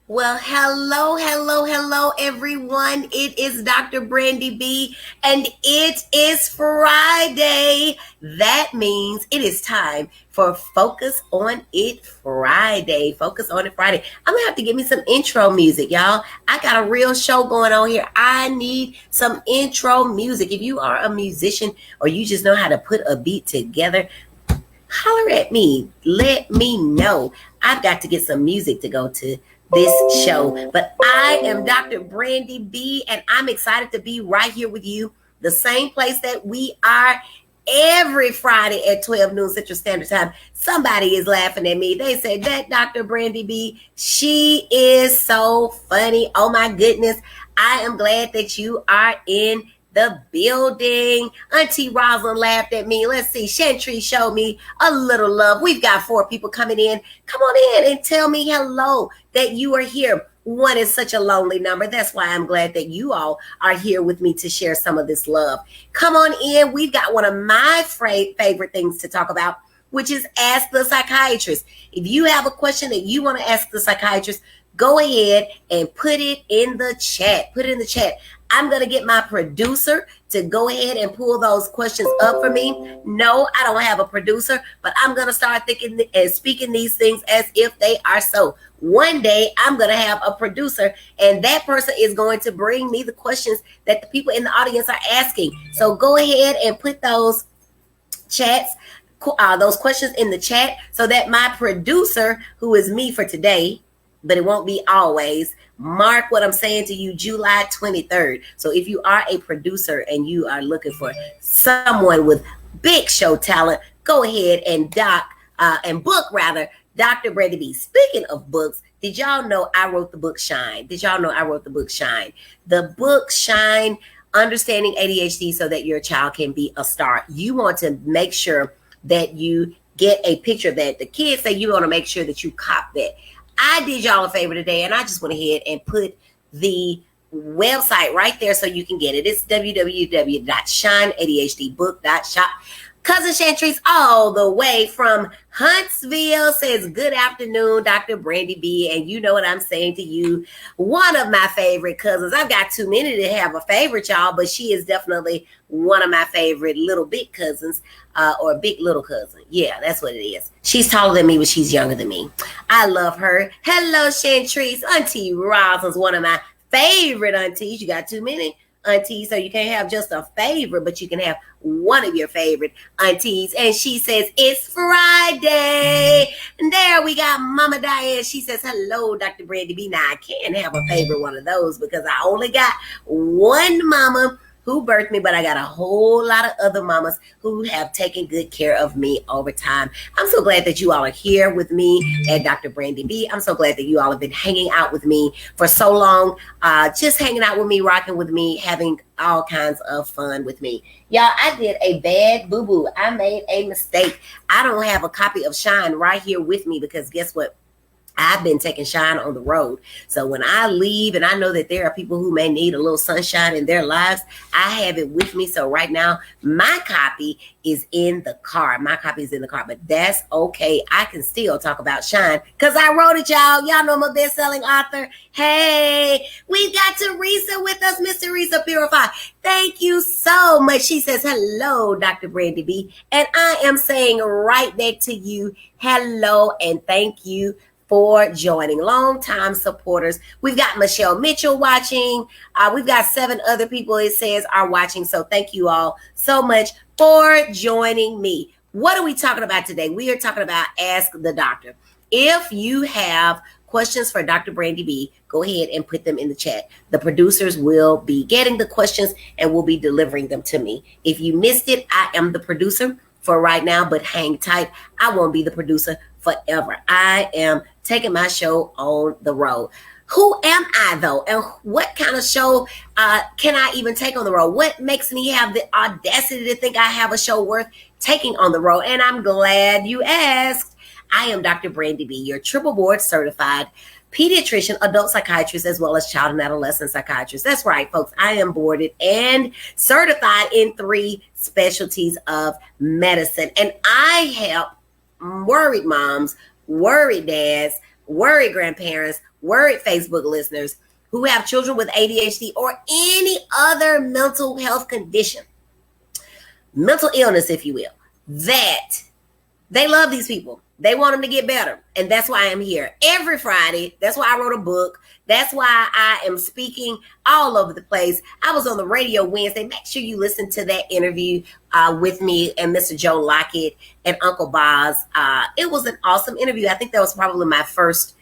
Well, hello, everyone. It is Dr. Brandy B, and it is Friday. That means it is time for Focus on It Friday. Focus on It Friday. I'm going to have to give me some intro music, y'all. I got a real show going on here. I need some intro music. If you are a musician or you just know how to put a beat together, holler at me. Let me know. I've got to get some music to go to this show. But I am Dr. Brandy B, and I'm excited to be right here with you, the same place that we are every Friday at 12 noon Central Standard Time. Somebody is laughing at me. They say that Dr. Brandy B, she is so funny. Oh my goodness. I am glad that you are in the building. Auntie Rosalind laughed at me. Let's see. Chantry showed me a little love. We've got 4 people coming in. Come on in and tell me hello, that you are here. One is such a lonely number. That's why I'm glad that you all are here with me to share some of this love. Come on in. We've got one of my favorite things to talk about, which is Ask the Psychiatrist. If you have a question that you want to ask the psychiatrist, go ahead and put it in the chat. Put it in the chat. I'm going to get my producer to go ahead and pull those questions up for me. No, I don't have a producer, but I'm going to start thinking and speaking these things as if they are so. One day I'm going to have a producer, and that person is going to bring me the questions that the people in the audience are asking. So go ahead and put those those questions in the chat so that my producer, who is me for today, but it won't be always, mark what I'm saying to you, July 23rd. So if you are a producer and you are looking for someone with big show talent, go ahead and book Dr. Brandy B. Speaking of books, did y'all know I wrote the book Shine? The book Shine, Understanding ADHD so that your child can be a star. You want to make sure that you get a picture of that. The kids say you want to make sure that you cop that. I did y'all a favor today, and I just went ahead and put the website right there so you can get it. It's www.shineadhdbook.shop. Cousin Chantrice all the way from Huntsville says, good afternoon, Dr. Brandy B. And you know what I'm saying to you. One of my favorite cousins. I've got too many to have a favorite, y'all, but she is definitely one of my favorite little big cousins, or big little cousin. Yeah, that's what it is. She's taller than me, but she's younger than me. I love her. Hello, Chantrice. Auntie Rosalind's one of my favorite aunties. You got too many aunties, so you can't have just a favorite, but you can have one of your favorite aunties. And she says it's Friday, and there we got Mama Diane. She says hello, Dr. Brandy B. Now I can't have a favorite one of those because I only got one mama who birthed me, but I got a whole lot of other mamas who have taken good care of me over time. I'm so glad that you all are here with me at Dr. Brandy B. I'm so glad that you all have been hanging out with me for so long, just hanging out with me, rocking with me, having all kinds of fun with me. Y'all, I did a bad boo-boo. I made a mistake. I don't have a copy of Shine right here with me because guess what? I've been taking Shine on the road. So when I leave and I know that there are people who may need a little sunshine in their lives, I have it with me. So right now, my copy is in the car. But that's okay. I can still talk about Shine because I wrote it, y'all. Y'all know I'm a best-selling author. Hey, we've got Teresa with us, Miss Teresa Purify. Thank you so much. She says, hello, Dr. Brandy B. And I am saying right back to you, hello and thank you for joining. Long-time supporters. We've got Michelle Mitchell watching. We've got 7 other people, it says, are watching. So thank you all so much for joining me. What are we talking about today? We are talking about Ask the Doctor. If you have questions for Dr. Brandy B, go ahead and put them in the chat. The producers will be getting the questions and will be delivering them to me. If you missed it, I am the producer for right now, but hang tight. I won't be the producer forever. I am taking my show on the road. Who am I though? And what kind of show can I even take on the road? What makes me have the audacity to think I have a show worth taking on the road? And I'm glad you asked. I am Dr. Brandy B, your triple board certified pediatrician, adult psychiatrist, as well as child and adolescent psychiatrist. That's right, folks. I am boarded and certified in 3 specialties of medicine. And I help worried moms, worried dads, worried grandparents, worried Facebook listeners who have children with ADHD or any other mental health condition, mental illness, if you will, that they love these people. They want them to get better. And that's why I'm here every Friday. That's why I wrote a book. That's why I am speaking all over the place. I was on the radio Wednesday. Make sure you listen to that interview with me and Mr. Joe Lockett and Uncle Boz. It was an awesome interview. I think that was probably my first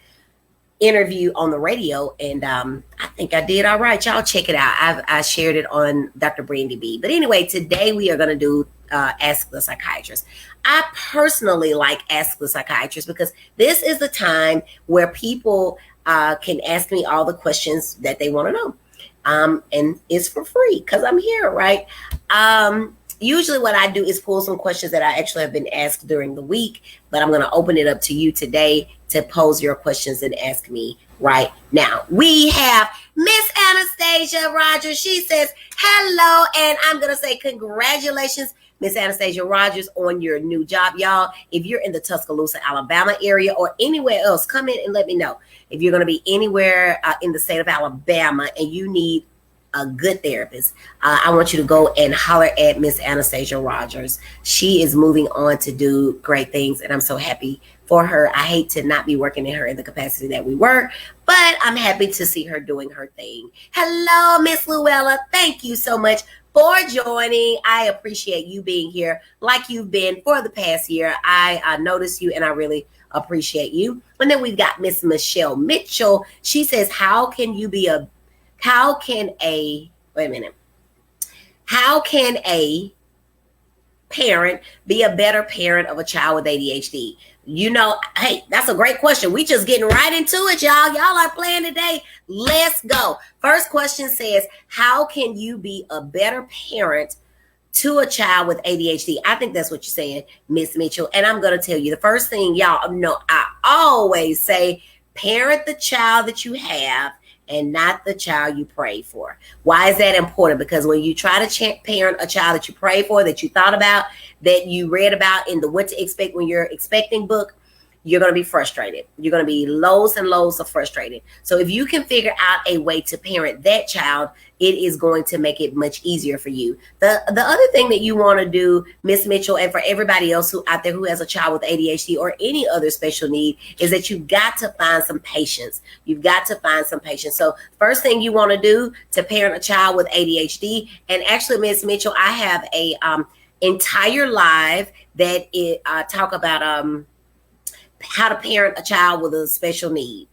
interview on the radio. And I think I did all right. Y'all check it out. I shared it on Dr. Brandy B. But anyway, today we are going to do Ask the Psychiatrist. I personally like Ask the Psychiatrist because this is the time where people can ask me all the questions that they want to know. And it's for free because I'm here, right? Usually what I do is pull some questions that I actually have been asked during the week, but I'm going to open it up to you today to pose your questions and ask me right now. We have Miss Anastasia Rogers. She says, hello, and I'm going to say congratulations, Miss Anastasia Rogers, on your new job. Y'all, if you're in the Tuscaloosa, Alabama area or anywhere else, come in and let me know. If you're going to be anywhere in the state of Alabama and you need a good therapist, I want you to go and holler at Miss Anastasia Rogers. She is moving on to do great things, and I'm so happy for her. I hate to not be working in her in the capacity that we were, but I'm happy to see her doing her thing. Hello, Miss Luella. Thank you so much for joining. I appreciate you being here like you've been for the past year. I noticed you, and I really appreciate you. And then we've got Miss Michelle Mitchell. She says, how can a parent be a better parent of a child with ADHD? You know, hey, that's a great question. We just getting right into it, y'all. Y'all are playing today. Let's go. First question says, how can you be a better parent to a child with ADHD? I think that's what you're saying, Miss Mitchell. And I'm going to tell you the first thing, y'all know, I always say, parent the child that you have and not the child you pray for. Why is that important? Because when you try to parent a child that you pray for, that you thought about, that you read about in the What to Expect When You're Expecting book, you're going to be frustrated. You're going to be loads and loads of frustrated. So if you can figure out a way to parent that child, it is going to make it much easier for you. The other thing that you want to do, Miss Mitchell, and for everybody else who out there who has a child with ADHD or any other special need, is that you've got to find some patience. You've got to find some patience. So first thing you want to do to parent a child with ADHD, and actually, Miss Mitchell, I have a entire live that talk about how to parent a child with a special need.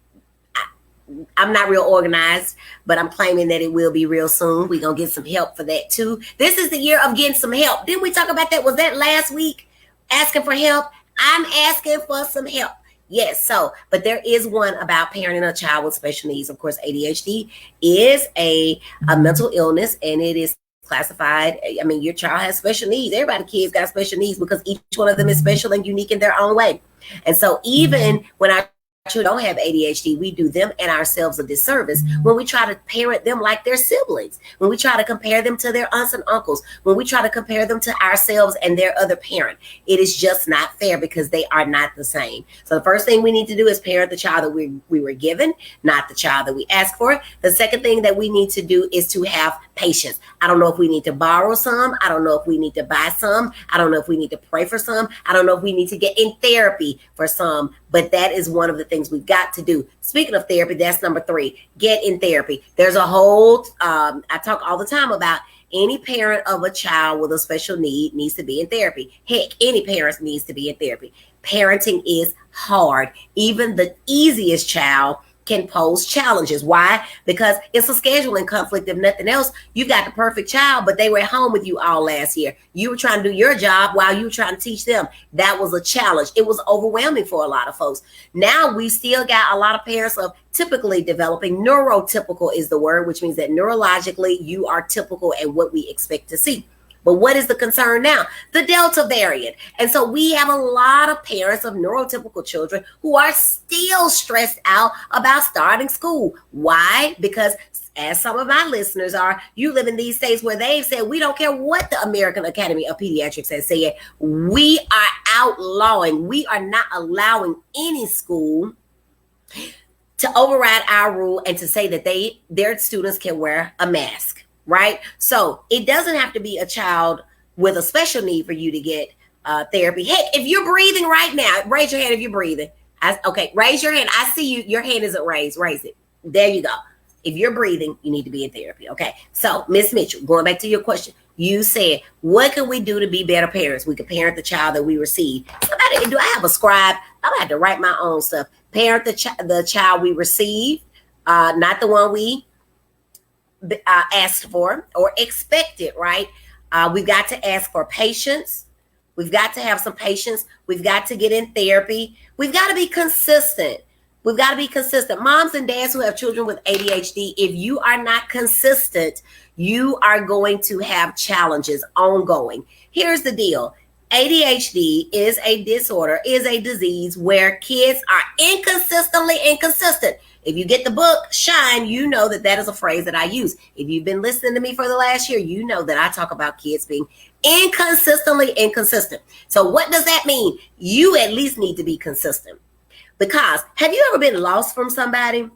I'm not real organized, but I'm claiming that it will be real soon. We're going to get some help for that too. This is the year of getting some help. Didn't we talk about that? Was that last week? Asking for help? I'm asking for some help. Yes. So, but there is one about parenting a child with special needs. Of course, ADHD is a mental illness, and it is classified. I mean, your child has special needs. Everybody's kids got special needs because each one of them is special and unique in their own way. And so even when our children don't have ADHD, we do them and ourselves a disservice when we try to parent them like their siblings, when we try to compare them to their aunts and uncles, when we try to compare them to ourselves and their other parent. It is just not fair because they are not the same. So the first thing we need to do is parent the child that we were given, not the child that we asked for. The second thing that we need to do is to have patience. I don't know if we need to borrow some. I don't know if we need to buy some. I don't know if we need to pray for some. I don't know if we need to get in therapy for some, but that is one of the things we've got to do. Speaking of therapy, that's number 3. Get in therapy. There's a whole, I talk all the time about any parent of a child with a special need needs to be in therapy. Heck, any parent needs to be in therapy. Parenting is hard. Even the easiest child can pose challenges. Why? Because it's a scheduling conflict. If nothing else, you got the perfect child, but they were at home with you all last year. You were trying to do your job while you were trying to teach them. That was a challenge. It was overwhelming for a lot of folks. Now we still got a lot of parents of typically developing. Neurotypical is the word, which means that neurologically you are typical and what we expect to see. But what is the concern now? The Delta variant. And so we have a lot of parents of neurotypical children who are still stressed out about starting school. Why? Because as some of my listeners are, you live in these states where they've said, we don't care what the American Academy of Pediatrics has said. We are outlawing. We are not allowing any school to override our rule and to say that their students can wear a mask, right? So it doesn't have to be a child with a special need for you to get therapy. Heck, if you're breathing right now, raise your hand if you're breathing. Okay, raise your hand. I see you. Your hand isn't raised. Raise it. There you go. If you're breathing, you need to be in therapy. Okay. So, Miss Mitchell, going back to your question, you said, what can we do to be better parents? We can parent the child that we receive. Somebody, do I have a scribe? I'm gonna have to write my own stuff. Parent the child we receive, not the one we asked for or expected, right? We've got to ask for patience. We've got to have some patience. We've got to get in therapy. We've got to be consistent. We've got to be consistent. Moms and dads who have children with ADHD, if you are not consistent, you are going to have challenges ongoing. Here's the deal. ADHD is a disorder, is a disease where kids are inconsistently inconsistent. If you get the book, Shine, you know that is a phrase that I use. If you've been listening to me for the last year, you know that I talk about kids being inconsistently inconsistent. So what does that mean? You at least need to be consistent. Because have you ever been lost from somebody?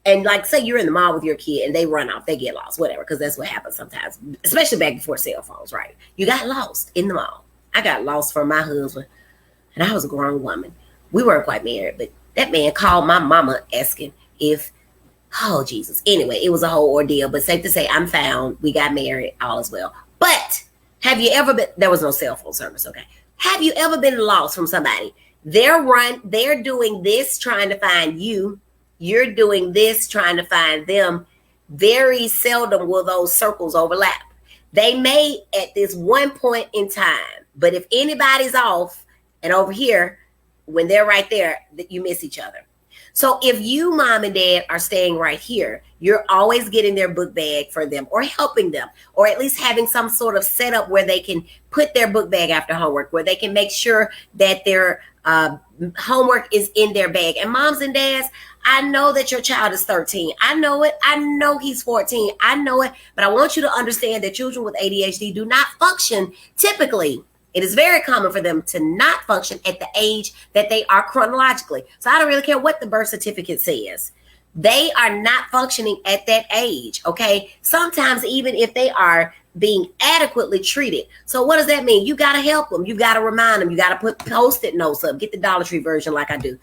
And like, say you're in the mall with your kid and they run off, they get lost, whatever, because that's what happens sometimes, especially back before cell phones, right? You got lost in the mall. I got lost from my husband, and I was a grown woman. We weren't quite married, but that man called my mama asking if, oh, Jesus. Anyway, it was a whole ordeal, but safe to say, I'm found. We got married, all is well. But have you ever been, there was no cell phone service, okay? Have you ever been lost from somebody? They're doing this trying to find you. You're doing this trying to find them. Very seldom will those circles overlap. They may at this one point in time, but if anybody's off and over here, when they're right there, that you miss each other. So if you, mom and dad, are staying right here, you're always getting their book bag for them or helping them, or at least having some sort of setup where they can put their book bag after homework, where they can make sure that their homework is in their bag. And moms and dads, I know that your child is 13. I know it. I know he's 14. I know it. But I want you to understand that children with ADHD do not function typically. It is very common for them to not function at the age that they are chronologically. So I don't really care what the birth certificate says. They are not functioning at that age, okay? Sometimes even if they are being adequately treated. So what does that mean? You got to help them. You got to remind them. You got to put Post-it notes up. Get the Dollar Tree version like I do.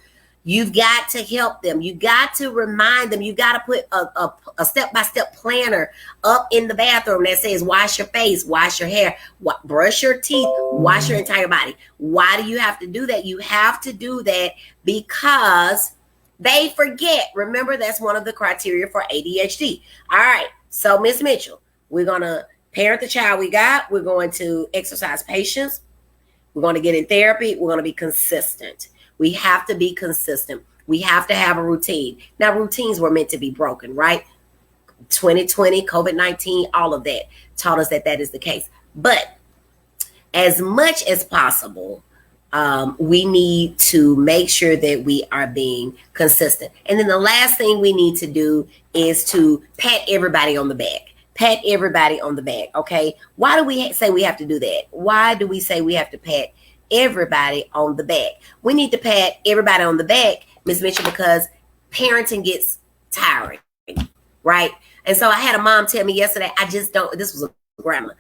You've got to help them. You got to remind them. You got to put a step-by-step planner up in the bathroom that says wash your face, wash your hair, brush your teeth, wash your entire body. Why do you have to do that? You have to do that because they forget. Remember, that's one of the criteria for ADHD. All right. So, Miss Mitchell, we're going to parent the child we got. We're going to exercise patience. We're going to get in therapy. We're going to be consistent. We have to be consistent. We have to have a routine. Now, routines were meant to be broken, right? 2020, COVID-19, all of that taught us that is the case. But as much as possible, we need to make sure that we are being consistent. And then the last thing we need to do is to pat everybody on the back. Pat everybody on the back, okay? Why do we say we have to do that? Why do we say we have to pat everybody on the back? We need to pat everybody on the back, Ms. Mitchell, because parenting gets tiring, right? And so I had a mom tell me yesterday, this was a grandma.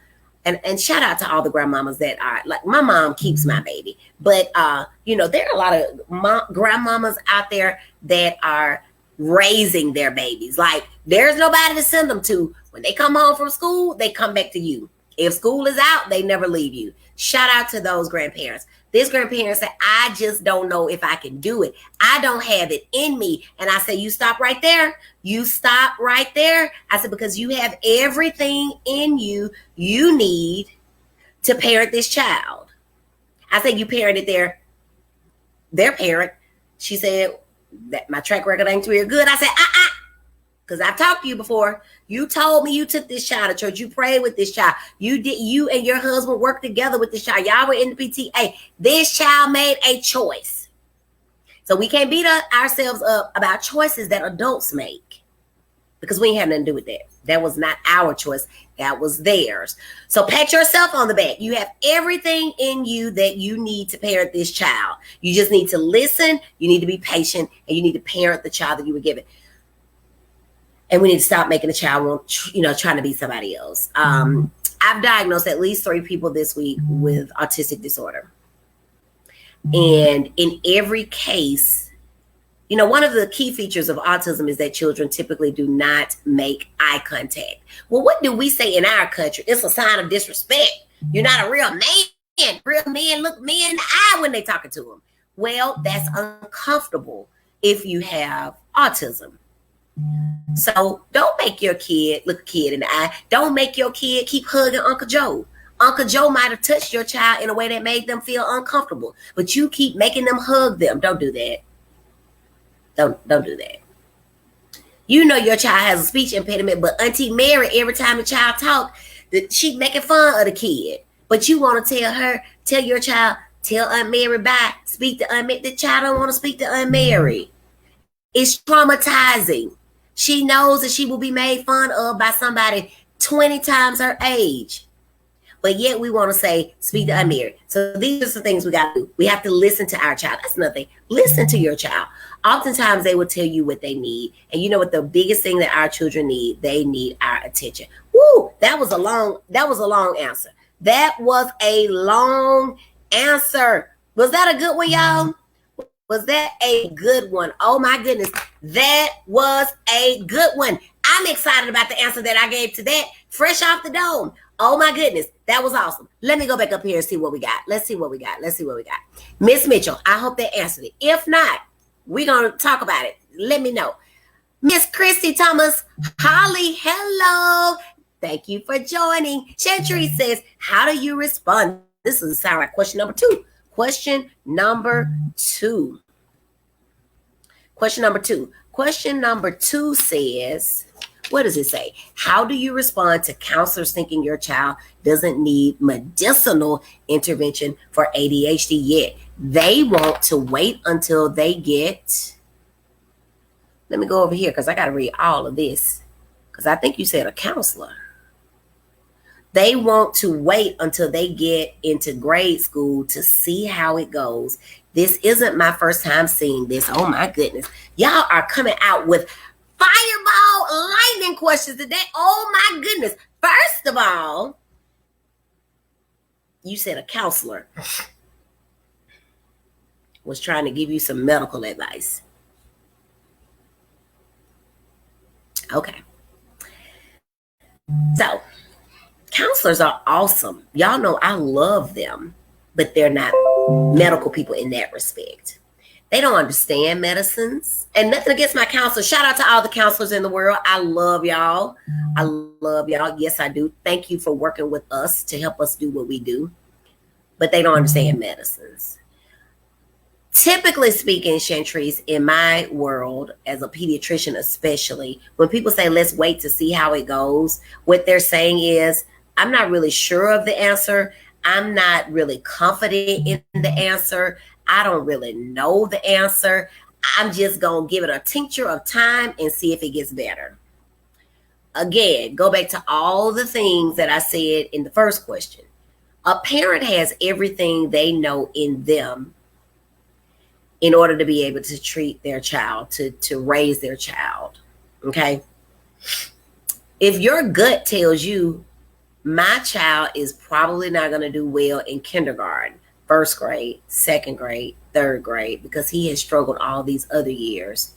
And shout out to all the grandmamas that are, like, my mom keeps my baby. But, there are a lot of grandmamas out there that are raising their babies. Like, there's nobody to send them to. When they come home from school, they come back to you. If school is out, they never leave you. Shout out to those grandparents. This grandparent said, I just don't know if I can do it. I don't have it in me. And I said, you stop right there. You stop right there. I said, because you have everything in you need to parent this child. I said, you parented their parent. She said that my track record ain't real good. I said, because I've talked to you before. You told me you took this child to church. You prayed with this child. You and your husband worked together with this child. Y'all were in the PTA. This child made a choice. So we can't beat ourselves up about choices that adults make. because we ain't had nothing to do with that. That was not our choice. That was theirs. So pat yourself on the back. You have everything in you that you need to parent this child. You just need to listen. You need to be patient, and you need to parent the child that you were given. And we need to stop making the child want, trying to be somebody else. I've diagnosed at least 3 people this week with autistic disorder. And in every case, one of the key features of autism is that children typically do not make eye contact. Well, what do we say in our country? It's a sign of disrespect. You're not a real man. Real men look me in the eye when they're talking to them. Well, that's uncomfortable if you have autism. So don't make your kid look a kid in the eye. Don't make your kid keep hugging Uncle Joe. Uncle Joe might have touched your child in a way that made them feel uncomfortable, but you keep making them hug them. Don't do that. Don't do that. Your child has a speech impediment, but Auntie Mary, every time the child talks, she making fun of the kid. But you want to tell your child, tell Aunt Mary bye, speak to Aunt Mary. The child don't want to speak to Aunt Mary. It's traumatizing. She knows that she will be made fun of by somebody 20 times her age. But yet we want to say, speak to Aunt Mary. So these are some things we got to do. We have to listen to our child. That's nothing. Listen to your child. Oftentimes they will tell you what they need. And you know what the biggest thing that our children need? They need our attention. Woo! That was a long answer. That was a long answer. Was that a good one, y'all? Was that a good one? Oh my goodness. That was a good one. I'm excited about the answer that I gave to that. Fresh off the dome. Oh my goodness. That was awesome. Let me go back up here and see what we got. Let's see what we got. Miss Mitchell, I hope that answered it. If not, we're going to talk about it. Let me know. Miss Christy Thomas, Holly, hello. Thank you for joining. Chantry says, how do you respond? This is sound like question number 2. Question number two says, what does it say? How do you respond to counselors thinking your child doesn't need medicinal intervention for ADHD yet? They want to wait until they get, let me go over here because I got to read all of this because I think you said a counselor. They want to wait until they get into grade school to see how it goes. This isn't my first time seeing this. Oh my goodness. Y'all are coming out with fireball lightning questions today. Oh my goodness. First of all, you said a counselor was trying to give you some medical advice. Okay. So, counselors are awesome. Y'all know I love them, but they're not medical people in that respect. They don't understand medicines. And nothing against my counselors. Shout out to all the counselors in the world. I love y'all. Yes, I do. Thank you for working with us to help us do what we do. But they don't understand medicines. Typically speaking, Chantrice, in my world, as a pediatrician especially, when people say, let's wait to see how it goes, what they're saying is, I'm not really sure of the answer. I'm not really confident in the answer. I don't really know the answer. I'm just going to give it a tincture of time and see if it gets better. Again, go back to all the things that I said in the first question. A parent has everything they know in them in order to be able to treat their child, to raise their child, okay? If your gut tells you, my child is probably not going to do well in kindergarten, first grade, second grade, third grade, because he has struggled all these other years,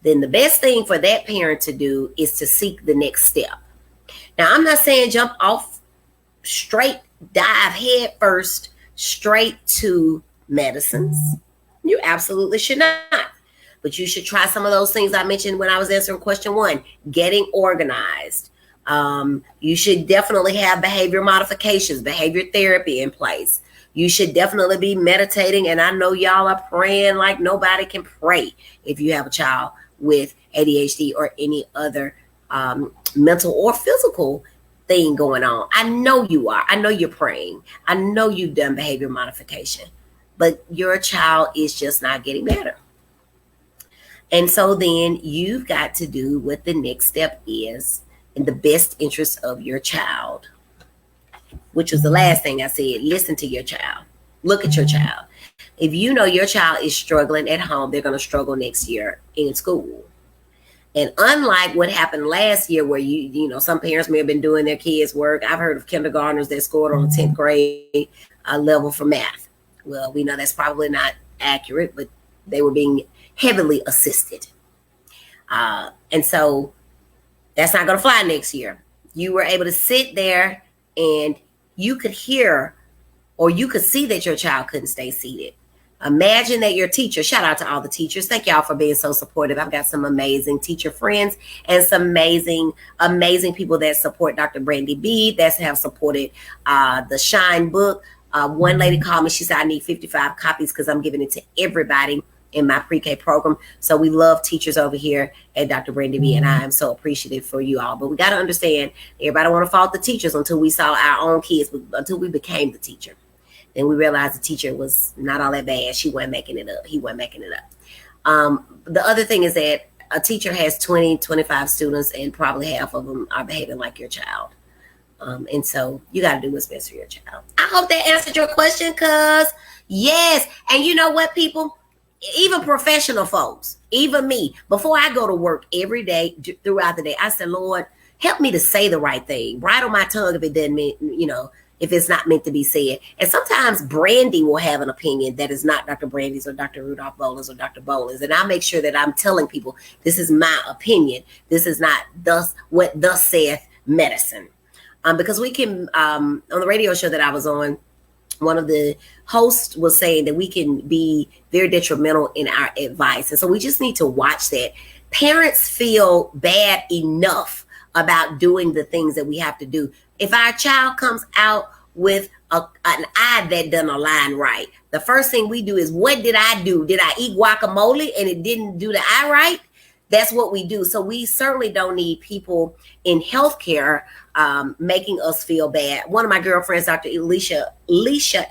then the best thing for that parent to do is to seek the next step. Now, I'm not saying jump off straight, dive head first, straight to medicines. You absolutely should not. But you should try some of those things I mentioned when I was answering question 1, getting organized. You should definitely have behavior modifications, behavior therapy in place. You should definitely be meditating. And I know y'all are praying like nobody can pray if you have a child with ADHD or any other mental or physical thing going on. I know you are. I know you're praying. I know you've done behavior modification. But your child is just not getting better. And so then you've got to do what the next step is in the best interest of your child, which was the last thing I said. Listen to your child. Look at your child. If you know your child is struggling at home, they're going to struggle next year in school. And unlike what happened last year, where you know, some parents may have been doing their kids' work. I've heard of kindergartners that scored on a 10th grade level for math. Well, we know that's probably not accurate, but they were being heavily assisted. And so that's not going to fly next year. You were able to sit there and you could hear or you could see that your child couldn't stay seated. Imagine that your teacher, shout out to all the teachers. Thank y'all for being so supportive. I've got some amazing teacher friends and some amazing people that support Dr. Brandy B, that have supported the Shine book. One lady called me. She said, I need 55 copies because I'm giving it to everybody in my pre-K program. So we love teachers over here at Dr. Brandy B, and I am so appreciative for you all. But we got to understand, everybody want to fault the teachers until we saw our own kids, until we became the teacher. Then we realized the teacher was not all that bad. She wasn't making it up. He wasn't making it up. The other thing is that a teacher has 20, 25 students, and probably half of them are behaving like your child. And so you got to do what's best for your child. I hope that answered your question, cuz yes. And you know what, people, even professional folks, even me, before I go to work every day throughout the day, I said, Lord, help me to say the right thing, right on my tongue if it doesn't mean, you know, if it's not meant to be said. And sometimes Brandy will have an opinion that is not Dr. Brandy's or Dr. Rudolph Boland's or Dr. Boland's. And I make sure that I'm telling people, this is my opinion. This is not what thus saith medicine. Because we can, on the radio show that I was on, one of the hosts was saying that we can be very detrimental in our advice. And so we just need to watch that. Parents feel bad enough about doing the things that we have to do. If our child comes out with an eye that doesn't align right, the first thing we do is, what did I do? Did I eat guacamole and it didn't do the eye right? That's what we do. So we certainly don't need people in healthcare making us feel bad. One of my girlfriends, Dr. Alicia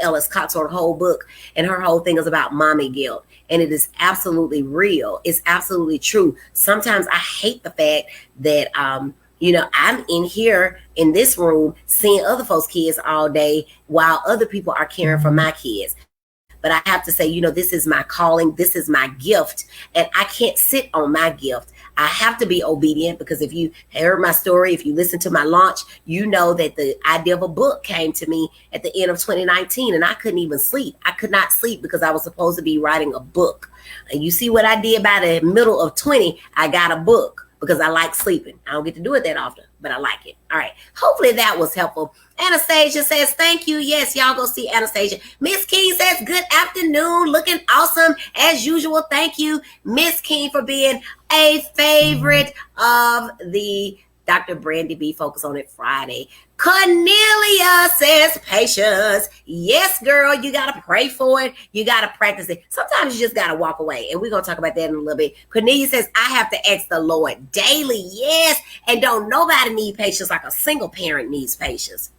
Ellis Cox, wrote a whole book, and her whole thing is about mommy guilt. And it is absolutely real. It's absolutely true. Sometimes I hate the fact that, you know, I'm in here in this room seeing other folks' kids all day while other people are caring for my kids. But I have to say, you know, this is my calling. This is my gift. And I can't sit on my gift. I have to be obedient, because if you heard my story, if you listen to my launch, you know that the idea of a book came to me at the end of 2019, and I couldn't even sleep. I could not sleep because I was supposed to be writing a book. And you see what I did by the middle of 20, I got a book because I like sleeping. I don't get to do it that often, but I like it. All right. Hopefully that was helpful. Anastasia says, thank you. Yes, y'all go see Anastasia. Miss King says, good afternoon. Looking awesome as usual. Thank you, Miss King, for being a favorite of the Dr. Brandy B Focus on It Friday. Cornelia says, patience. Yes, girl, you got to pray for it. You got to practice it. Sometimes you just got to walk away. And we're going to talk about that in a little bit. Cornelia says, I have to ask the Lord daily. Yes. And don't nobody need patience like a single parent needs patience.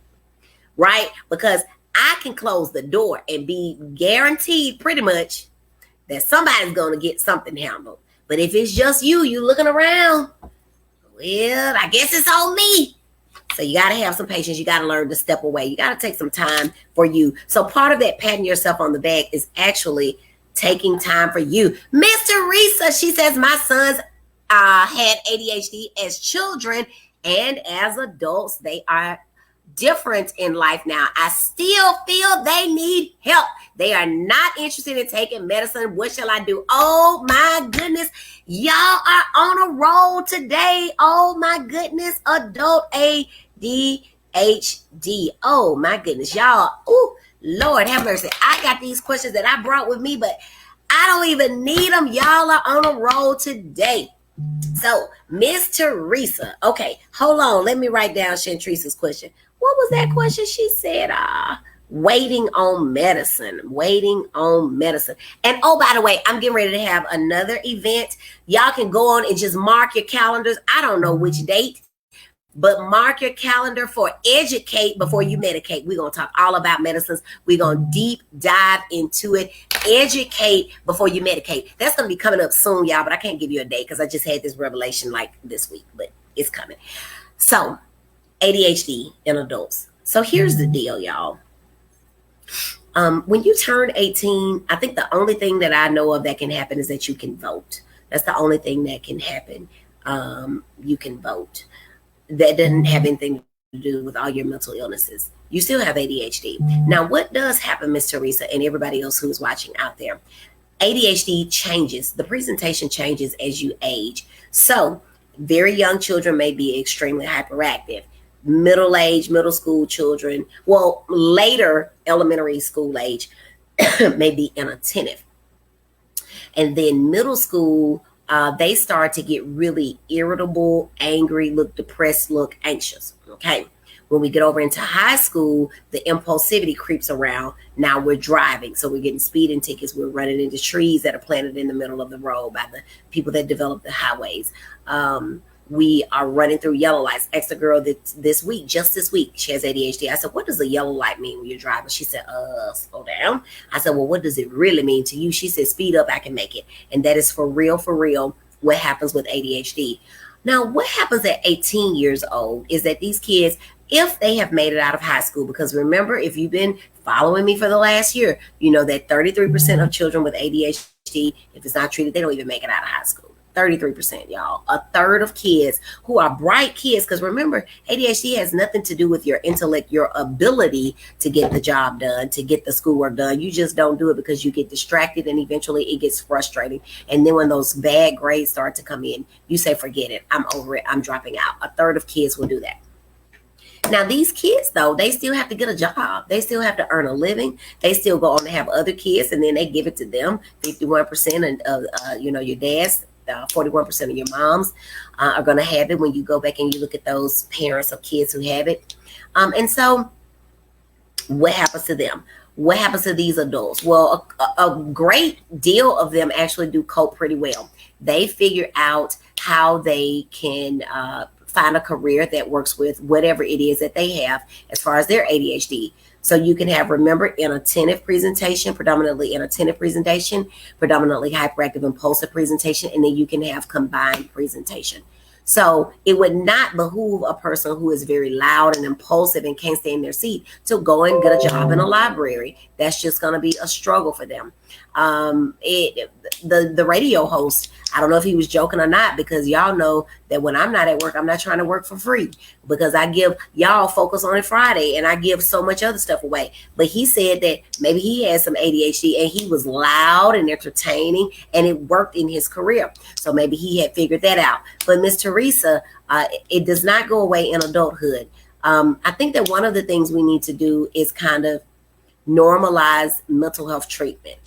Right? Because I can close the door and be guaranteed pretty much that somebody's going to get something handled. But if it's just you looking around, well, I guess it's on me. So you got to have some patience. You got to learn to step away. You got to take some time for you. So part of that patting yourself on the back is actually taking time for you. Miss Teresa, she says, my sons had ADHD as children, and as adults, they are different in life now. I still feel they need help. They are not interested in taking medicine. What shall I do? Oh my goodness. Y'all are on a roll today. Oh my goodness. Adult ADHD. Oh my goodness. Y'all. Oh, Lord have mercy. I got these questions that I brought with me, but I don't even need them. Y'all are on a roll today. So, Miss Teresa. Okay, hold on. Let me write down Shantrice's question. What was that question? She said, waiting on medicine. And oh, by the way, I'm getting ready to have another event. Y'all can go on and just mark your calendars. I don't know which date, But mark your calendar for educate before you medicate. We're going to talk all about medicines. We're going to deep dive into it. Educate before you medicate. That's going to be coming up soon, y'all, but I can't give you a date because I just had this revelation like this week, but it's coming. So ADHD in adults. So here's the deal, y'all. When you turn 18, I think the only thing that I know of that can happen is that you can vote. That's the only thing that can happen. You can vote. That doesn't have anything to do with all your mental illnesses. You still have ADHD. Now, what does happen, Miss Teresa, and everybody else who's watching out there? ADHD changes. The presentation changes as you age. So very young children may be extremely hyperactive. Middle school children, well, later elementary school age may be inattentive. And then middle school, they start to get really irritable, angry, look depressed, look anxious. Okay. When we get over into high school, the impulsivity creeps around. Now we're driving. So we're getting speeding tickets. We're running into trees that are planted in the middle of the road by the people that develop the highways. We are running through yellow lights. Asked a girl that this week, she has ADHD. I said, what does a yellow light mean when you're driving? She said, slow down. I said, well, what does it really mean to you? She said, speed up, I can make it. And that is for real, what happens with ADHD. Now, what happens at 18 years old is that these kids, if they have made it out of high school, because remember, if you've been following me for the last year, you know that 33% of children with ADHD, if it's not treated, they don't even make it out of high school. 33%, y'all. A third of kids who are bright kids, because remember, ADHD has nothing to do with your intellect, your ability to get the job done, to get the schoolwork done. You just don't do it because you get distracted and eventually it gets frustrating. And then when those bad grades start to come in, you say, forget it. I'm over it. I'm dropping out. A third of kids will do that. Now, these kids, though, they still have to get a job. They still have to earn a living. They still go on to have other kids, and then they give it to them. 51% of, your dad's, 41% of your moms are going to have it when you go back and you look at those parents of kids who have it. And so what happens to them? What happens to these adults? Well, a great deal of them actually do cope pretty well. They figure out how they can find a career that works with whatever it is that they have as far as their ADHD. So you can have, remember, predominantly inattentive presentation, predominantly hyperactive impulsive presentation, and then you can have combined presentation. So it would not behoove a person who is very loud and impulsive and can't stay in their seat to go and get a job in a library. That's just going to be a struggle for them. The radio host, I don't know if he was joking or not, because y'all know that when I'm not at work, I'm not trying to work for free, because I give y'all Focus on It Friday and I give so much other stuff away. But he said that maybe he had some ADHD and he was loud and entertaining and it worked in his career. So maybe he had figured that out. But Miss Teresa, it does not go away in adulthood. I think that one of the things we need to do is kind of normalize mental health treatment.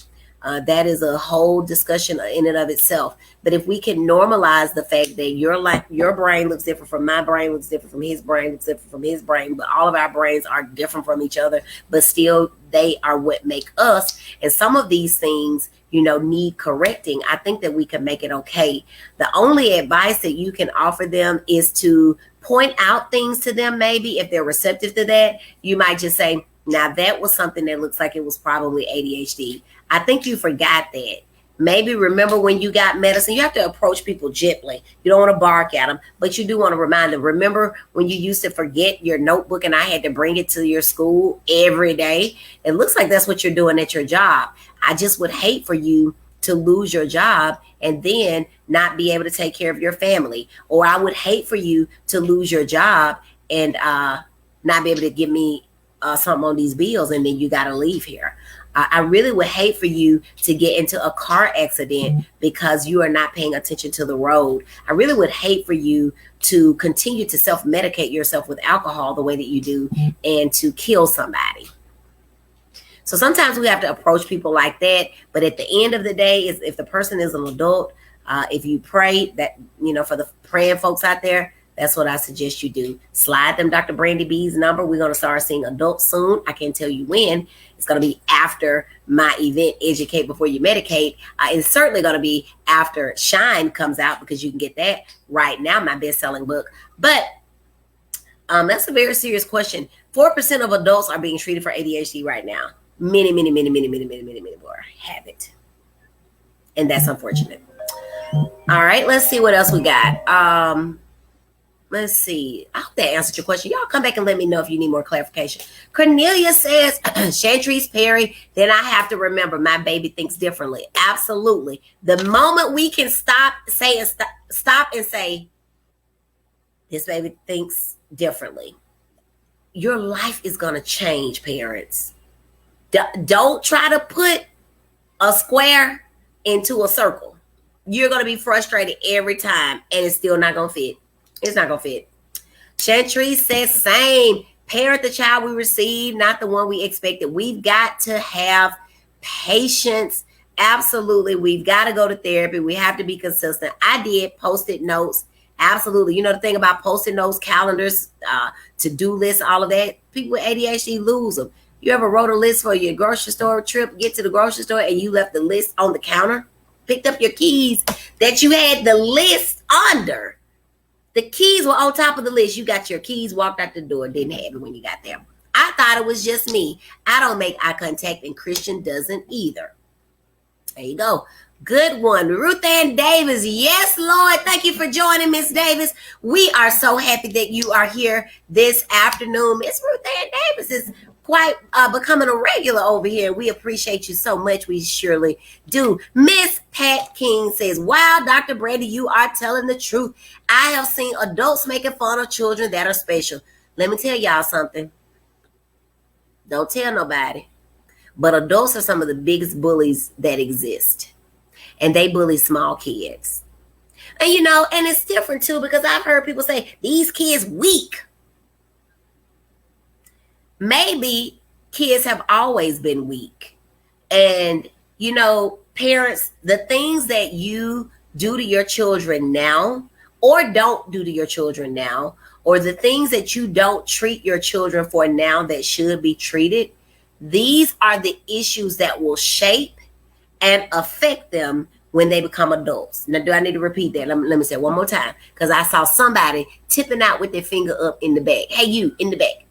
That is a whole discussion in and of itself. But if we can normalize the fact that your brain looks different from my brain, looks different from his brain, looks different from his brain, but all of our brains are different from each other, but still they are what make us. And some of these things, need correcting. I think that we can make it okay. The only advice that you can offer them is to point out things to them. Maybe if they're receptive to that, you might just say, now that was something that looks like it was probably ADHD. I think you forgot that. Maybe remember when you got medicine, you have to approach people gently. You don't want to bark at them, but you do want to remind them. Remember when you used to forget your notebook and I had to bring it to your school every day? It looks like that's what you're doing at your job. I just would hate for you to lose your job and then not be able to take care of your family. Or I would hate for you to lose your job and not be able to give me something on these bills and then you got to leave here. I really would hate for you to get into a car accident because you are not paying attention to the road. I really would hate for you to continue to self-medicate yourself with alcohol the way that you do and to kill somebody. So sometimes we have to approach people like that. But at the end of the day, if the person is an adult, if you pray that, for the praying folks out there, that's what I suggest you do. Slide them Dr. Brandy B's number. We're going to start seeing adults soon. I can't tell you when. It's going to be after my event, Educate Before You Medicate. It's certainly going to be after Shine comes out because you can get that right now, my best-selling book. But That's a very serious question. 4% of adults are being treated for ADHD right now. Many more have it. And that's unfortunate. All right, let's see what else we got. Let's see. I hope that answered your question. Y'all come back and let me know if you need more clarification. Cornelia says, Chantrice Perry, then I have to remember my baby thinks differently. Absolutely. The moment we can stop and say, this baby thinks differently, your life is going to change, parents. Don't try to put a square into a circle. You're going to be frustrated every time, and it's still not going to fit. It's not going to fit. Chantrice says, same. Parent the child we receive, not the one we expected. We've got to have patience. Absolutely. We've got to go to therapy. We have to be consistent. I did Post-it notes. Absolutely. You know the thing about Post-it notes, calendars, to-do lists, all of that? People with ADHD lose them. You ever wrote a list for your grocery store trip, get to the grocery store, and you left the list on the counter? Picked up your keys that you had the list under. The keys were on top of the list. You got your keys, walked out the door, didn't have it when you got there. I thought it was just me. I don't make eye contact, and Christian doesn't either. There you go. Good one. Ruth Ann Davis. Yes, Lord. Thank you for joining, Miss Davis. We are so happy that you are here this afternoon. Miss Ruth Ann Davis is quite becoming a regular over here. We appreciate you so much. We surely do. Miss Pat King says, wow, Dr. Brandy, you are telling the truth. I have seen adults making fun of children that are special. Let me tell y'all something. Don't tell nobody. But adults are some of the biggest bullies that exist. And they bully small kids. And you know, and it's different too, because I've heard people say, these kids weak. Maybe kids have always been weak. And, you know, parents, the things that you do to your children now or don't do to your children now, or the things that you don't treat your children for now that should be treated, these are the issues that will shape and affect them when they become adults. Now, do I need to repeat that? Let me say it one more time, because I saw somebody tipping out with their finger up in the back. Hey, you in the back.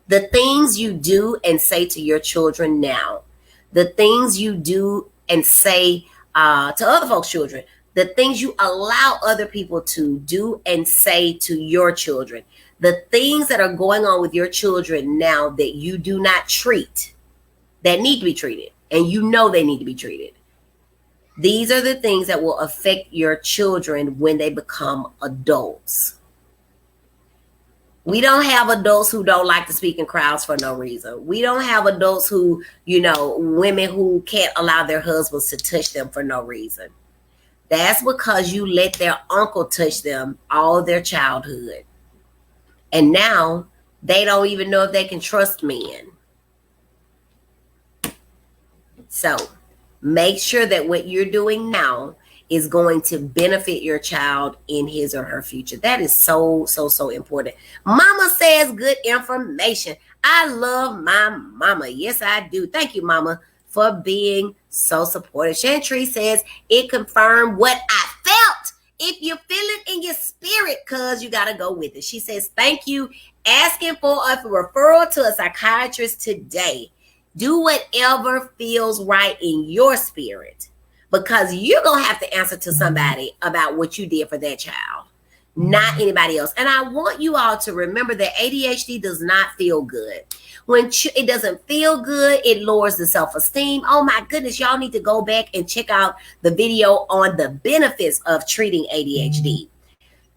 The things you do and say to your children now, the things you do and say to other folks' children, the things you allow other people to do and say to your children, the things that are going on with your children now that you do not treat, that need to be treated, and you know they need to be treated. These are the things that will affect your children when they become adults. We don't have adults who don't like to speak in crowds for no reason. We don't have adults who, you know, women who can't allow their husbands to touch them for no reason. That's because you let their uncle touch them all their childhood. And now they don't even know if they can trust men. So make sure that what you're doing now is going to benefit your child in his or her future. That is so important. Mama says good information. I love my mama. Yes, I do. Thank you, Mama, for being so supportive. Chantrice says it confirmed what I felt. If you feel it in your spirit, cuz you got to go with it. She says, thank you. Asking for a referral to a psychiatrist today. Do whatever feels right in your spirit. Because you're going to have to answer to somebody about what you did for that child, not anybody else. And I want you all to remember that ADHD does not feel good. When it doesn't feel good, it lowers the self-esteem. Oh my goodness, y'all need to go back and check out the video on the benefits of treating ADHD.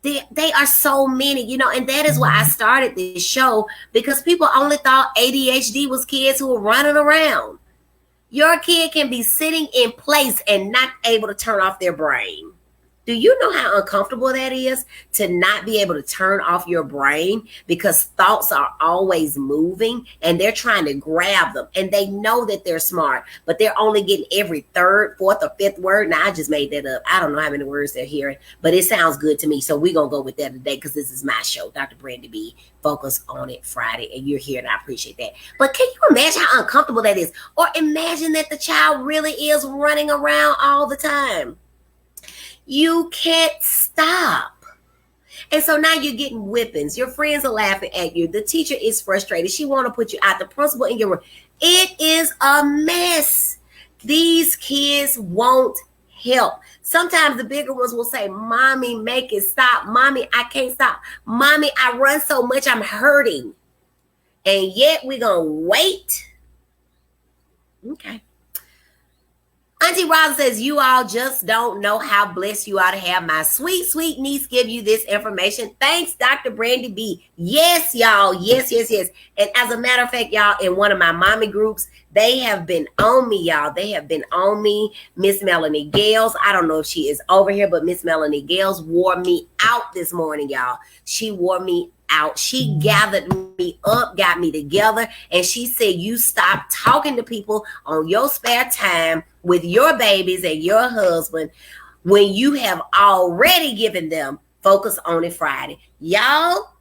They are so many, you know, and that is why I started this show, because people only thought ADHD was kids who were running around. Your kid can be sitting in place and not able to turn off their brain. Do you know how uncomfortable that is to not be able to turn off your brain because thoughts are always moving and they're trying to grab them and they know that they're smart, but they're only getting every third, fourth, or fifth word. Now, I just made that up. I don't know how many words they're hearing, but it sounds good to me. So we're going to go with that today because this is my show, Dr. Brandy B. Focus on it Friday, and you're here and I appreciate that. But can you imagine how uncomfortable that is? Or imagine that the child really is running around all the time. You can't stop. And so now you're getting whippings. Your friends are laughing at you. The teacher is frustrated. She want to put you out. The principal in your room. It is a mess. These kids won't help. Sometimes the bigger ones will say, Mommy, make it stop. Mommy, I can't stop. Mommy, I run so much, I'm hurting. And yet we're going to wait. Okay. Auntie Rosa says, you all just don't know how blessed you are to have my sweet, sweet niece give you this information. Thanks, Dr. Brandy B. Yes, y'all. Yes, yes, yes. And as a matter of fact, y'all, in one of my mommy groups, they have been on me, y'all. They have been on me. Miss Melanie Gales, I don't know if she is over here, but Miss Melanie Gales wore me out this morning, y'all. She wore me out. She gathered me up, got me together, and she said, you stop talking to people on your spare time with your babies and your husband when you have already given them Focus on It Friday. Y'all,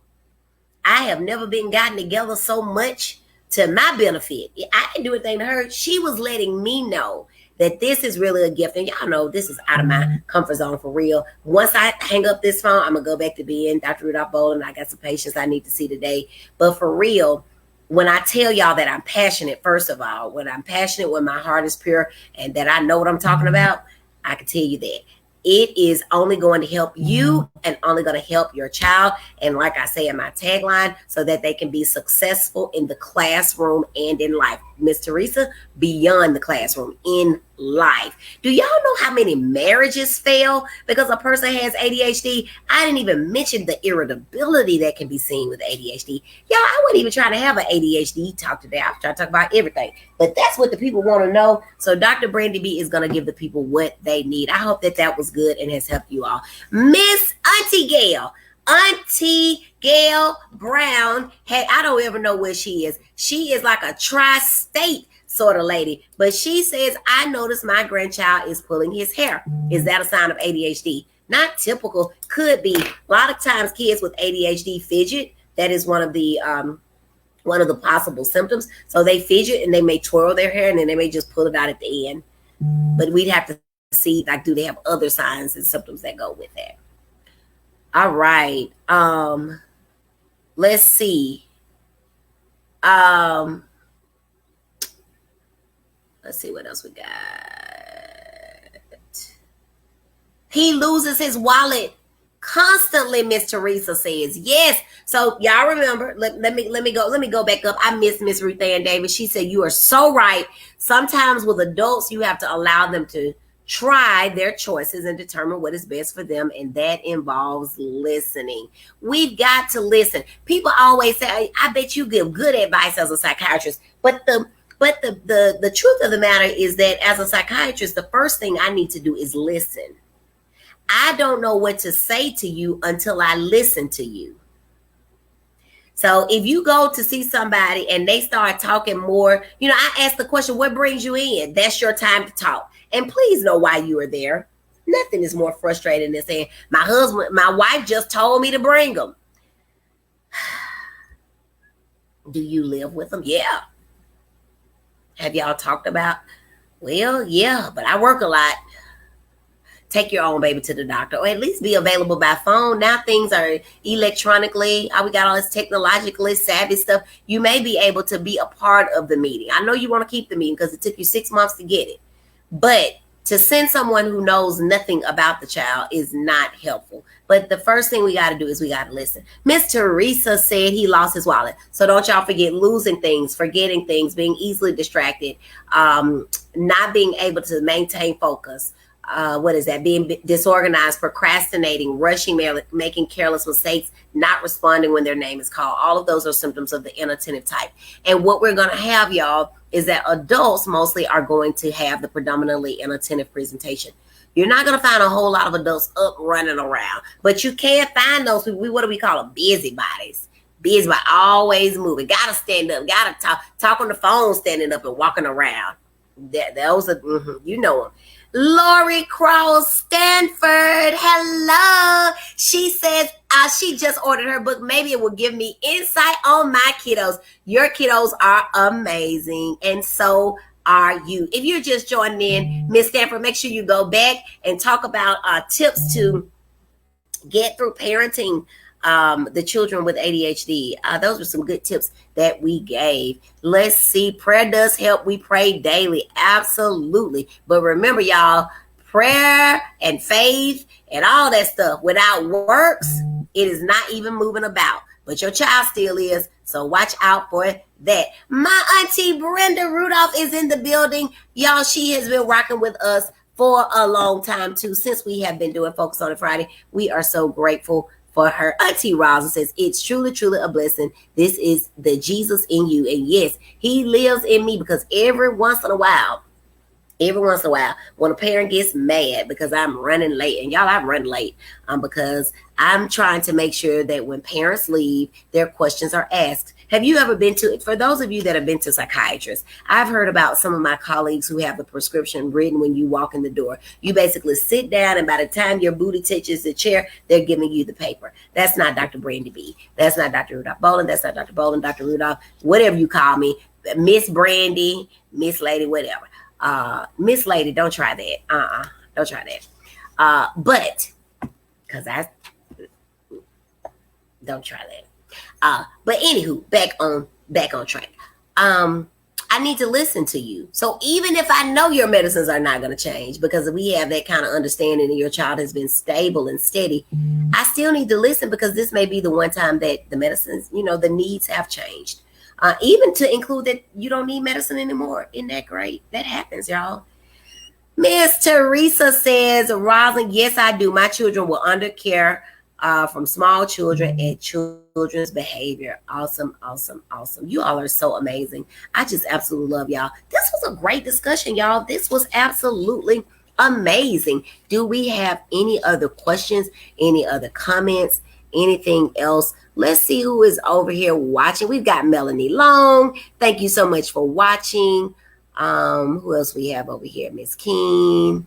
I have never been gotten together so much to my benefit. I didn't do anything to her. She was letting me know that this is really a gift. And y'all know this is out of my comfort zone for real. Once I hang up this phone, I'm going to go back to being Dr. Rudolph Bowling. I got some patients I need to see today. But for real, when I tell y'all that I'm passionate, first of all, when I'm passionate, when my heart is pure, and that I know what I'm talking about, I can tell you that. It is only going to help you and only going to help your child. And like I say in my tagline, so that they can be successful in the classroom and in life. Miss Teresa, beyond the classroom, in life. Do y'all know how many marriages fail because a person has ADHD? I didn't even mention the irritability that can be seen with ADHD. Y'all, I wasn't even trying to have an ADHD talk today. I was trying to talk about everything. But that's what the people want to know. So Dr. Brandy B is going to give the people what they need. I hope that that was good and has helped you all. Miss Auntie Gail. Auntie Gail Brown, hey, I don't ever know where she is. She is like a tri-state sort of lady, but she says, I noticed my grandchild is pulling his hair. Is that a sign of ADHD? Not typical, could be. A lot of times kids with ADHD fidget. That is one of the possible symptoms. So they fidget and they may twirl their hair and then they may just pull it out at the end. But we'd have to see, like, do they have other signs and symptoms that go with that? All right. Let's see. Let's see what else we got. He loses his wallet constantly, Miss Teresa says. Yes. So y'all remember, let me go back up. I miss Miss Ruth Ann Davis. She said, you are so right. Sometimes with adults, you have to allow them to try their choices and determine what is best for them, and that involves listening. We've got to listen. People always say, I bet you give good advice as a psychiatrist, but the truth of the matter is that as a psychiatrist, the first thing I need to do is listen. I don't know what to say to you until I listen to you. So if you go to see somebody and they start talking more, I ask the question, what brings you in? That's your time to talk. And please know why you are there. Nothing is more frustrating than saying, my wife just told me to bring them. Do you live with them? Yeah. Have y'all talked about, well, yeah, but I work a lot. Take your own baby to the doctor, or at least be available by phone. Now things are electronically. We got all this technologically savvy stuff. You may be able to be a part of the meeting. I know you want to keep the meeting because it took you 6 months to get it. But to send someone who knows nothing about the child is not helpful. But the first thing we got to do is we got to listen. Miss Teresa said he lost his wallet. So don't y'all forget losing things, forgetting things, being easily distracted, not being able to maintain focus. What is that? Being disorganized, procrastinating, rushing, making careless mistakes, not responding when their name is called. All of those are symptoms of the inattentive type. And what we're going to have, y'all, is that adults mostly are going to have the predominantly inattentive presentation. You're not going to find a whole lot of adults up running around, but you can find those people. What do we call them? Busybodies. Busybody, always moving. Got to stand up. Got to talk on the phone, standing up and walking around. Those are, you know them. Lori Crow Stanford, hello. She says she just ordered her book. Maybe it will give me insight on my kiddos. Your kiddos are amazing, and so are you. If you're just joining in, Miss Stanford, make sure you go back and talk about tips to get through parenting the children with ADHD. Those were some good tips that we gave. Let's see. Prayer does help. We pray daily. Absolutely. But remember, y'all, prayer and faith and all that stuff without works, it is not even moving about. But your child still is. So watch out for that. My auntie Brenda Rudolph is in the building. Y'all, she has been rocking with us for a long time too, since we have been doing Focus on a Friday. We are so grateful for her. Auntie Rosa says, it's truly, truly a blessing. This is the Jesus in you. And yes, he lives in me, because every once in a while, when a parent gets mad because I'm running late, and y'all, I run late because I'm trying to make sure that when parents leave, their questions are asked. Have you ever been to, for those of you that have been to psychiatrists, I've heard about some of my colleagues who have the prescription written when you walk in the door. You basically sit down, and by the time your booty touches the chair, they're giving you the paper. That's not Dr. Brandy B. That's not Dr. Rudolph Boland. That's not Dr. Boland, Dr. Rudolph, whatever you call me, Miss Brandy, Miss Lady, whatever. Miss Lady, don't try that. Don't try that. But because I don't try that. But anywho, back on track. I need to listen to you. So even if I know your medicines are not going to change, because we have that kind of understanding and your child has been stable and steady, I still need to listen, because this may be the one time that the medicines, the needs have changed. Even to include that you don't need medicine anymore. Isn't that great? That happens, y'all. Miss Teresa says, Roslyn, yes, I do. My children were under care from small children and children's behavior. Awesome, awesome, awesome. You all are so amazing. I just absolutely love y'all. This was a great discussion, y'all. This was absolutely amazing. Do we have any other questions? Any other comments? Anything else? Let's see who is over here watching. We've got Melanie Long. Thank you so much for watching. Who else we have over here? Miss King.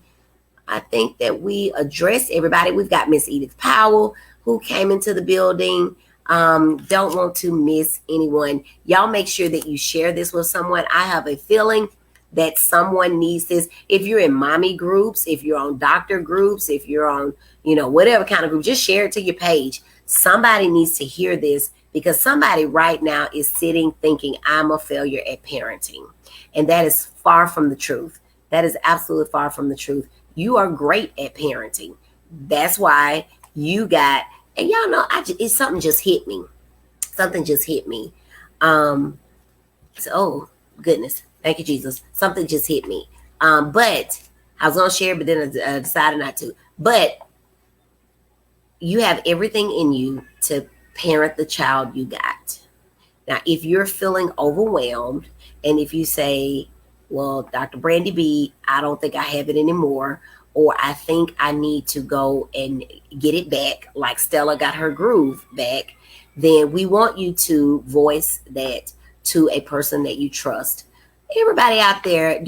I think that we addressed everybody. We've got Miss Edith Powell, who came into the building. Don't want to miss anyone. Y'all make sure that you share this with someone. I have a feeling that someone needs this. If you're in mommy groups, if you're on doctor groups, if you're on, whatever kind of group, just share it to your page. Somebody needs to hear this, because somebody right now is sitting thinking, I'm a failure at parenting. And that is far from the truth. That is absolutely far from the truth. You are great at parenting. That's why you got, and y'all know, something just hit me. Something just hit me. Oh, goodness. Thank you, Jesus. Something just hit me. But I was going to share, but then I decided not to. But you have everything in you to parent the child you got. Now, if you're feeling overwhelmed, and if you say, well, Dr. Brandy B, I don't think I have it anymore, or I think I need to go and get it back, like Stella got her groove back, then we want you to voice that to a person that you trust. Everybody out there,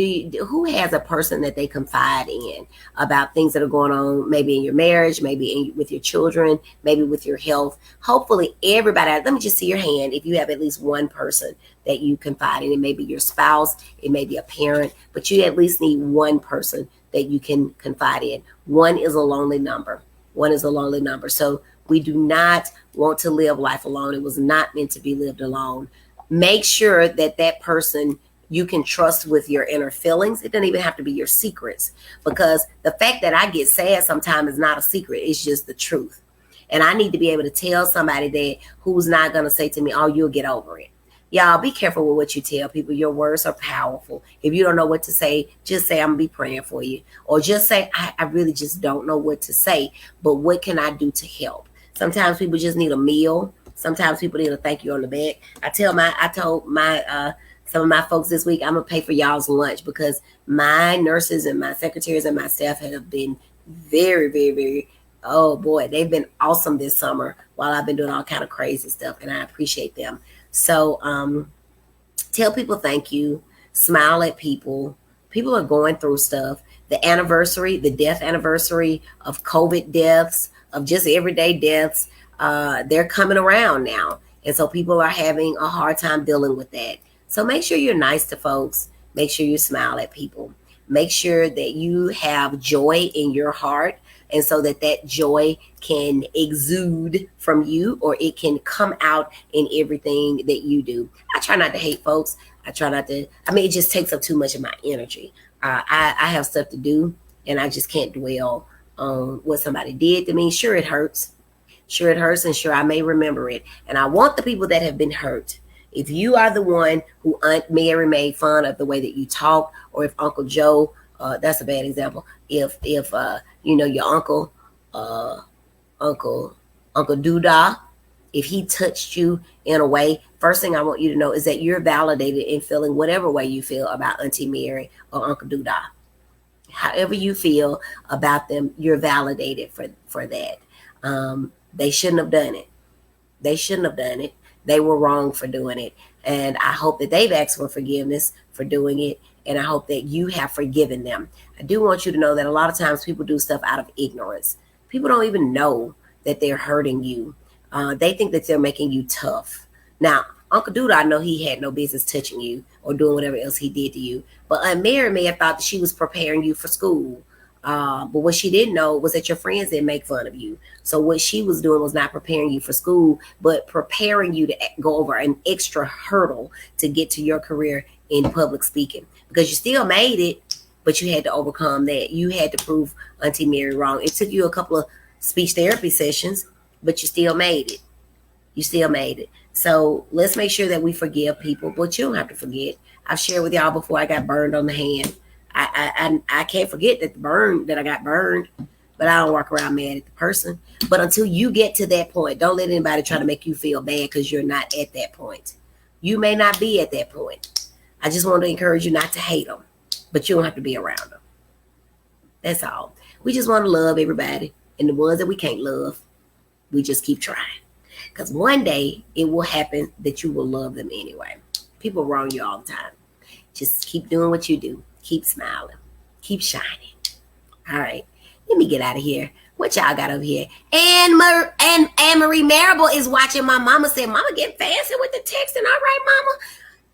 who has a person that they confide in about things that are going on, maybe in your marriage, maybe with your children, maybe with your health? Hopefully everybody, let me just see your hand if you have at least one person that you confide in. It may be your spouse, it may be a parent, but you at least need one person that you can confide in. One is a lonely number. One is a lonely number. So we do not want to live life alone. It was not meant to be lived alone. Make sure that that person you can trust with your inner feelings. It doesn't even have to be your secrets, because the fact that I get sad sometimes is not a secret. It's just the truth. And I need to be able to tell somebody that, who's not going to say to me, oh, you'll get over it. Y'all, be careful with what you tell people. Your words are powerful. If you don't know what to say, just say, I'm going to be praying for you. Or just say, I really just don't know what to say, but what can I do to help? Sometimes people just need a meal. Sometimes people need a thank you on the back. I told some of my folks this week, I'm going to pay for y'all's lunch, because my nurses and my secretaries and my staff have been very, very, very, oh boy, they've been awesome this summer while I've been doing all kind of crazy stuff, and I appreciate them. So tell people thank you, smile at people. People are going through stuff. The death anniversary of COVID deaths, of just everyday deaths, they're coming around now. And so people are having a hard time dealing with that. So make sure you're nice to folks. Make sure you smile at people. Make sure that you have joy in your heart and so that joy can exude from you, or it can come out in everything that you do. I try not to hate folks. I try not to, I mean, it just takes up too much of my energy. I have stuff to do, and I just can't dwell on what somebody did to me. Sure, it hurts. Sure, it hurts, and sure, I may remember it. And I want the people that have been hurt. If you are the one who Aunt Mary made fun of the way that you talk, or if Uncle Joe, that's a bad example. If you know, your uncle, Uncle Doodah, if he touched you in a way, first thing I want you to know is that you're validated in feeling whatever way you feel about Auntie Mary or Uncle Doodah. However you feel about them, you're validated for that. They shouldn't have done it. They shouldn't have done it. They were wrong for doing it. And I hope that they've asked for forgiveness for doing it. And I hope that you have forgiven them. I do want you to know that a lot of times people do stuff out of ignorance. People don't even know that they're hurting you. They think that they're making you tough. Now, Uncle Duda, I know he had no business touching you or doing whatever else he did to you. But Aunt Mary may have thought that she was preparing you for school. But what she didn't know was that your friends didn't make fun of you. So what she was doing was not preparing you for school, but preparing you to go over an extra hurdle to get to your career in public speaking. Because you still made it, but you had to overcome that. You had to prove Auntie Mary wrong. It took you a couple of speech therapy sessions, but you still made it. You still made it. So let's make sure that we forgive people, but you don't have to forget. I've shared with y'all before I got burned on the hand. I can't forget that I got burned, but I don't walk around mad at the person. But until you get to that point, don't let anybody try to make you feel bad because you're not at that point. You may not be at that point. I just want to encourage you not to hate them, but you don't have to be around them. That's all. We just want to love everybody, and the ones that we can't love, we just keep trying. Because one day it will happen that you will love them anyway. People wrong you all the time. Just keep doing what you do. Keep smiling. Keep shining. All right. Let me get out of here. What y'all got over here? Anne Marie Marable is watching. My mama said, Mama getting fancy with the texting. All right, Mama.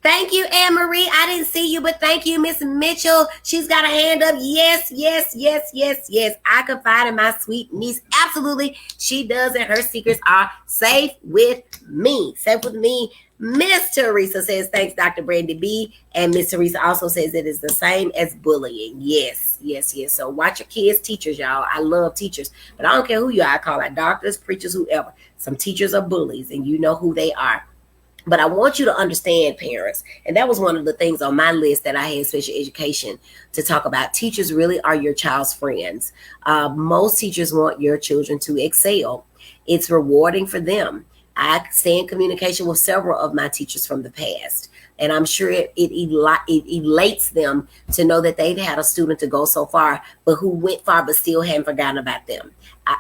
Thank you, Anne Marie. I didn't see you, but thank you, Miss Mitchell. She's got a hand up. Yes. I confide in my sweet niece. Absolutely. She does, and her secrets are safe with me. Safe with me. Miss Teresa says, thanks, Dr. Brandy B. And Miss Teresa also says it is the same as bullying. Yes. So watch your kids' teachers, y'all. I love teachers, but I don't care who you are. I call out doctors, preachers, whoever. Some teachers are bullies, and you know who they are. But I want you to understand, parents, and that was one of the things on my list that I had special education to talk about. Teachers really are your child's friends. Most teachers want your children to excel. It's rewarding for them. I stay in communication with several of my teachers from the past, and I'm sure it elates them to know that they've had a student to go so far, but who went far but still haven't forgotten about them.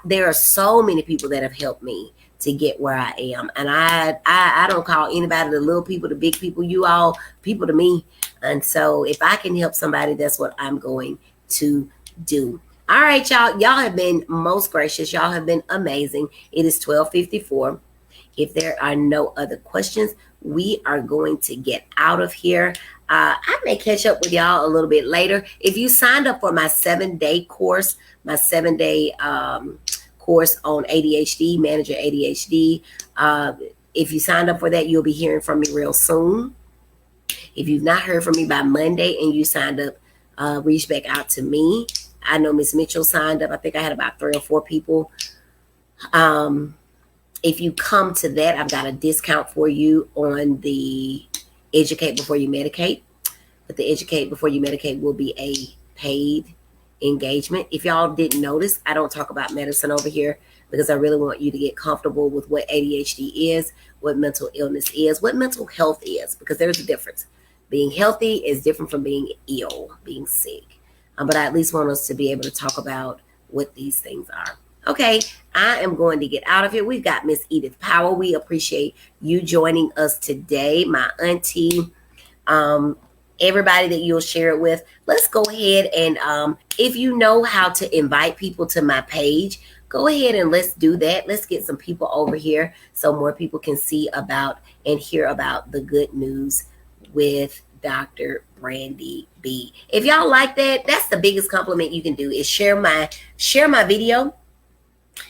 There are so many people that have helped me to get where I am. And I don't call anybody the little people, the big people. You all people to me. And so if I can help somebody, that's what I'm going to do. All right, y'all. Y'all have been most gracious. Y'all have been amazing. It is 12:54. If there are no other questions, we are going to get out of here. I may catch up with y'all a little bit later. If you signed up for my 7-day course, my 7-day course on ADHD, Manage Your ADHD. If you signed up for that, you'll be hearing from me real soon. If you've not heard from me by Monday and you signed up, reach back out to me. I know Miss Mitchell signed up. I think I had about 3 or 4 people. If you come to that, I've got a discount for you on the Educate Before You Medicate. But the Educate Before You Medicate will be a paid engagement. If y'all didn't notice, I don't talk about medicine over here because I really want you to get comfortable with what ADHD is, what mental illness is, what mental health is, because there's a difference. Being healthy is different from being ill, being sick. But I at least want us to be able to talk about what these things are. Okay, I am going to get out of here. We've got Miss Edith Powell. We appreciate you joining us today, my auntie. Everybody that you'll share it with, let's go ahead and if you know how to invite people to my page, go ahead and let's do that. Let's get some people over here so more people can see about and hear about the good news with Dr. Brandy B. If y'all like that, that's the biggest compliment you can do is share my video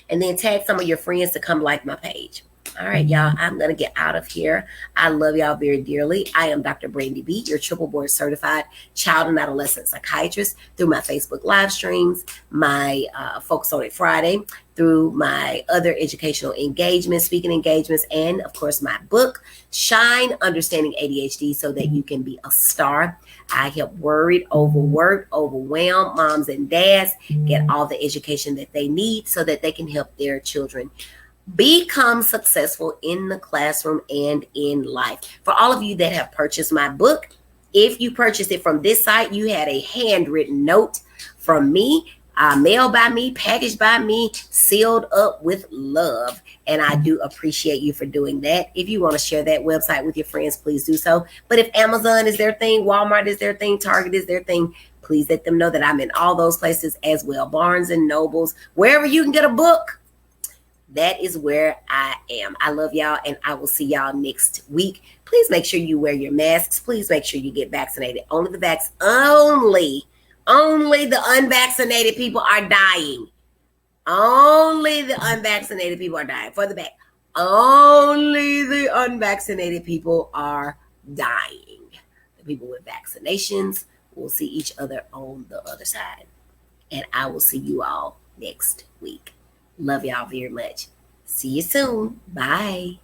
and then tag some of your friends to come like my page. All right, y'all, I'm going to get out of here. I love y'all very dearly. I am Dr. Brandy B, your triple board certified child and adolescent psychiatrist, through my Facebook live streams, my Focus on It Friday, through my other educational engagements, speaking engagements, and of course my book, Shine, Understanding ADHD So That You Can Be a Star. I help worried, overworked, overwhelmed moms and dads get all the education that they need so that they can help their children become successful in the classroom and in life. For all of you that have purchased my book, if you purchased it from this site, you had a handwritten note from me, mailed by me, packaged by me, sealed up with love. And I do appreciate you for doing that. If you want to share that website with your friends, please do so. But if Amazon is their thing, Walmart is their thing, Target is their thing, please let them know that I'm in all those places as well. Barnes and Nobles, wherever you can get a book, that is where I am. I love y'all, and I will see y'all next week. Please make sure you wear your masks. Please make sure you get vaccinated. Only the unvaccinated people are dying. Only the unvaccinated people are dying. For the back, only the unvaccinated people are dying. The people with vaccinations will see each other on the other side. And I will see you all next week. Love y'all very much. See you soon. Bye.